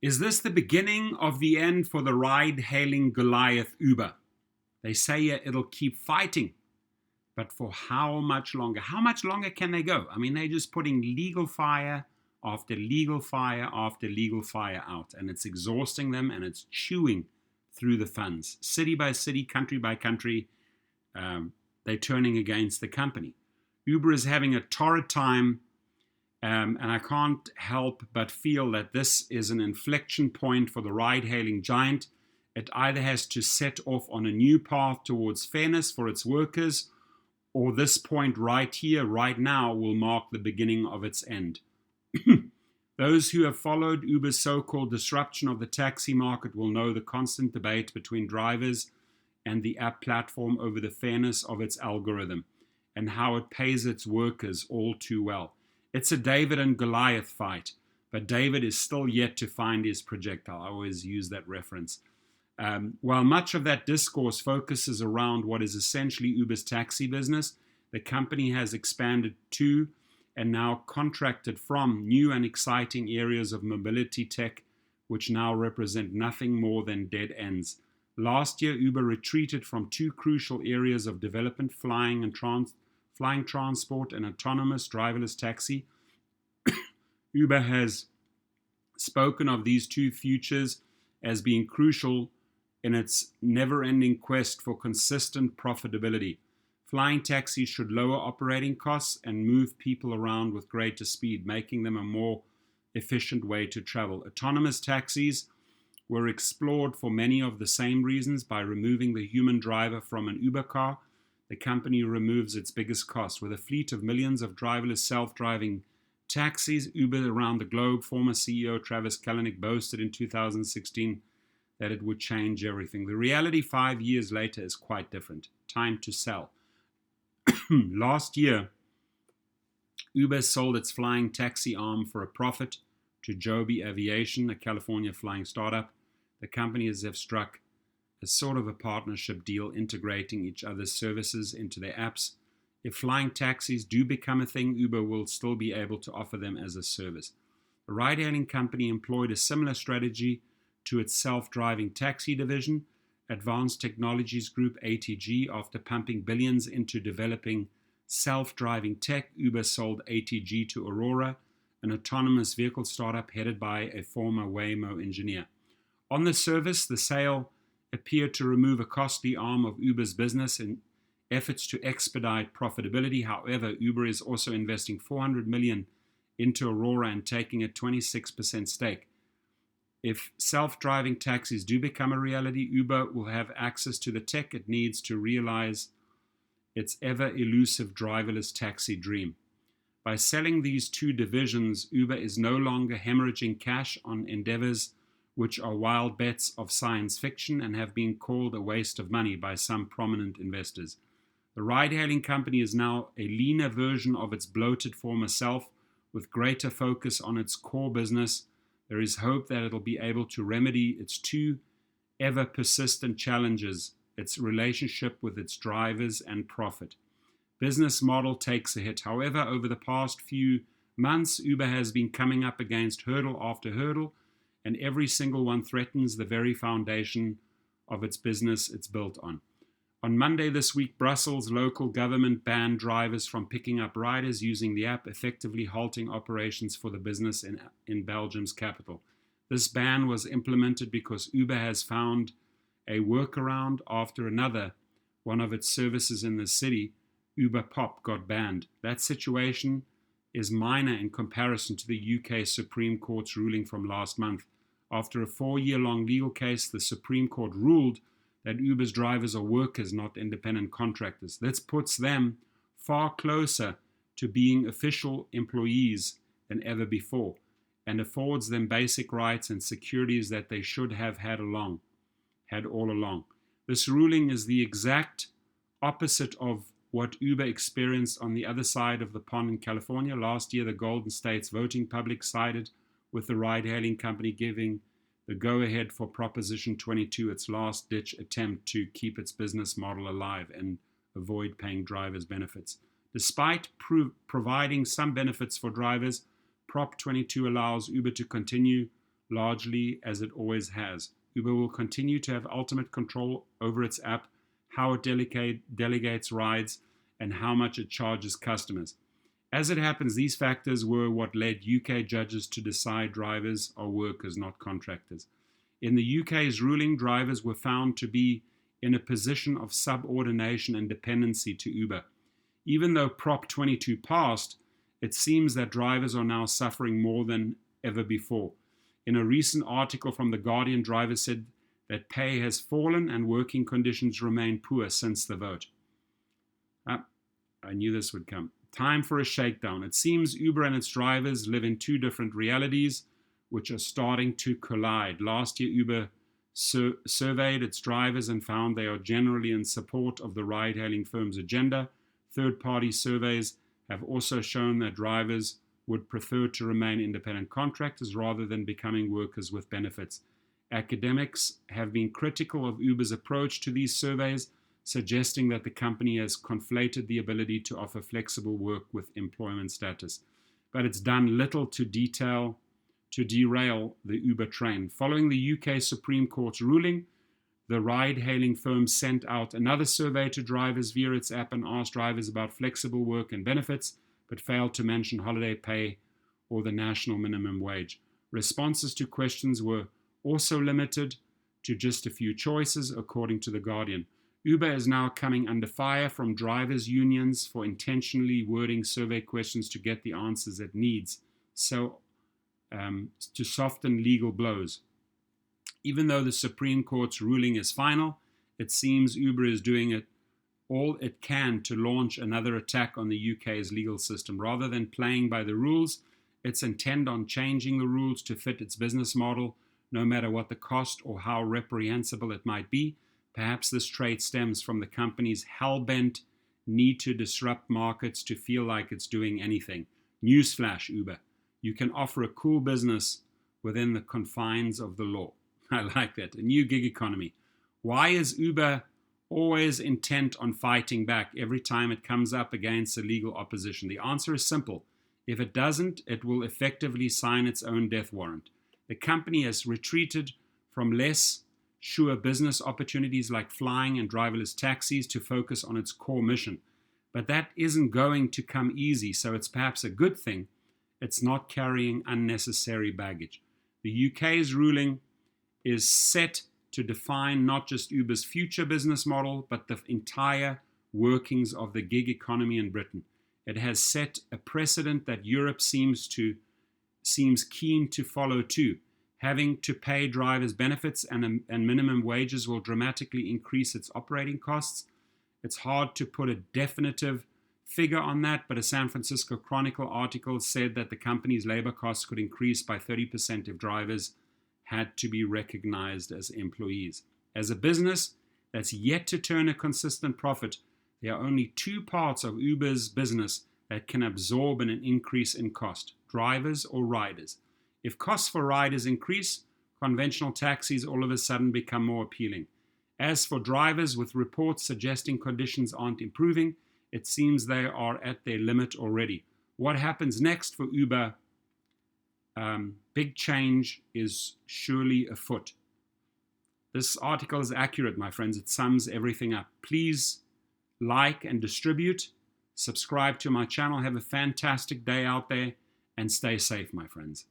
Is this the beginning of the end for the ride-hailing Goliath Uber? They say it'll keep fighting, but for how much longer? How much longer can they go? I mean, they're just putting legal fire after legal fire after legal fire out, and it's exhausting them, and it's chewing through the funds. City by city, country by country, they're turning against the company. Uber is having a torrid time, and I can't help but feel that this is an inflection point for the ride-hailing giant. It either has to set off on a new path towards fairness for its workers, or this point right here, right now, will mark the beginning of its end. Those who have followed Uber's so-called disruption of the taxi market will know the constant debate between drivers and the app platform over the fairness of its algorithm and how it pays its workers all too well. It's a David and Goliath fight, but David is still yet to find his projectile. I always use that reference. While much of that discourse focuses around what is essentially Uber's taxi business, the company has expanded to and now contracted from new and exciting areas of mobility tech, which now represent nothing more than dead ends. Last year, Uber retreated from two crucial areas of development, flying transport and autonomous driverless taxi. Uber has spoken of these two futures as being crucial in its never-ending quest for consistent profitability. Flying taxis should lower operating costs and move people around with greater speed, making them a more efficient way to travel. Autonomous taxis were explored for many of the same reasons. By removing the human driver from an Uber car, the company removes its biggest cost. With a fleet of millions of driverless self-driving taxis, Uber around the globe, former CEO Travis Kalanick boasted in 2016 that it would change everything. The reality 5 years later is quite different. Time to sell. Last year, Uber sold its flying taxi arm for a profit to Joby Aviation, a California flying startup. The companies have struck a sort of a partnership deal integrating each other's services into their apps. If flying taxis do become a thing, Uber will still be able to offer them as a service. The ride-hailing company employed a similar strategy to its self-driving taxi division. Advanced Technologies Group, ATG, after pumping billions into developing self-driving tech, Uber sold ATG to Aurora, an autonomous vehicle startup headed by a former Waymo engineer. On the surface, the sale appeared to remove a costly arm of Uber's business in efforts to expedite profitability. However, Uber is also investing $400 million into Aurora and taking a 26% stake. If self-driving taxis do become a reality, Uber will have access to the tech it needs to realize its ever-elusive driverless taxi dream. By selling these two divisions, Uber is no longer hemorrhaging cash on endeavors which are wild bets of science fiction and have been called a waste of money by some prominent investors. The ride-hailing company is now a leaner version of its bloated former self, with greater focus on its core business. There is hope that it'll be able to remedy its two ever-persistent challenges, its relationship with its drivers and profit. Business model takes a hit. However, over the past few months, Uber has been coming up against hurdle after hurdle, and every single one threatens the very foundation of its business it's built on. On Monday this week, Brussels' local government banned drivers from picking up riders using the app, effectively halting operations for the business in Belgium's capital. This ban was implemented because Uber has found a workaround after another one of its services in the city, Uber Pop, got banned. That situation is minor in comparison to the UK Supreme Court's ruling from last month. After a 4-year-long legal case, the Supreme Court ruled that Uber's drivers are workers, not independent contractors. This puts them far closer to being official employees than ever before and affords them basic rights and securities that they should have had all along. This ruling is the exact opposite of what Uber experienced on the other side of the pond in California. Last year, the Golden State's voting public sided with the ride-hailing company, giving the go-ahead for Proposition 22, its last-ditch attempt to keep its business model alive and avoid paying drivers benefits. Despite providing some benefits for drivers, Prop 22 allows Uber to continue largely as it always has. Uber will continue to have ultimate control over its app, how it delegates rides, and how much it charges customers. As it happens, these factors were what led UK judges to decide drivers are workers, not contractors. In the UK's ruling, drivers were found to be in a position of subordination and dependency to Uber. Even though Prop 22 passed, it seems that drivers are now suffering more than ever before. In a recent article from The Guardian, drivers said that pay has fallen and working conditions remain poor since the vote. I knew this would come. Time for a shakedown. It seems Uber and its drivers live in two different realities, which are starting to collide. Last year, Uber surveyed its drivers and found they are generally in support of the ride-hailing firm's agenda. Third-party surveys have also shown that drivers would prefer to remain independent contractors rather than becoming workers with benefits. Academics have been critical of Uber's approach to these surveys, suggesting that the company has conflated the ability to offer flexible work with employment status. But it's done little to derail the Uber train. Following the UK Supreme Court's ruling, the ride-hailing firm sent out another survey to drivers via its app and asked drivers about flexible work and benefits, but failed to mention holiday pay or the national minimum wage. Responses to questions were also limited to just a few choices, according to The Guardian. Uber is now coming under fire from drivers' unions for intentionally wording survey questions to get the answers it needs, to soften legal blows. Even though the Supreme Court's ruling is final, it seems Uber is doing all it can to launch another attack on the UK's legal system. Rather than playing by the rules, it's intent on changing the rules to fit its business model, no matter what the cost or how reprehensible it might be. Perhaps this trait stems from the company's hell-bent need to disrupt markets to feel like it's doing anything. Newsflash, Uber. You can offer a cool business within the confines of the law. I like that. A new gig economy. Why is Uber always intent on fighting back every time it comes up against illegal opposition? The answer is simple. If it doesn't, it will effectively sign its own death warrant. The company has retreated from less sure business opportunities like flying and driverless taxis to focus on its core mission. But that isn't going to come easy, so it's perhaps a good thing it's not carrying unnecessary baggage. The UK's ruling is set to define not just Uber's future business model, but the entire workings of the gig economy in Britain. It has set a precedent that Europe seems keen to follow too. Having to pay drivers benefits and minimum wages will dramatically increase its operating costs. It's hard to put a definitive figure on that, but a San Francisco Chronicle article said that the company's labor costs could increase by 30% if drivers had to be recognized as employees. As a business that's yet to turn a consistent profit, there are only two parts of Uber's business that can absorb an increase in cost: drivers or riders. If costs for riders increase, conventional taxis all of a sudden become more appealing. As for drivers, with reports suggesting conditions aren't improving, it seems they are at their limit already. What happens next for Uber? Big change is surely afoot. This article is accurate, my friends. It sums everything up. Please like and distribute. Subscribe to my channel. Have a fantastic day out there and stay safe, my friends.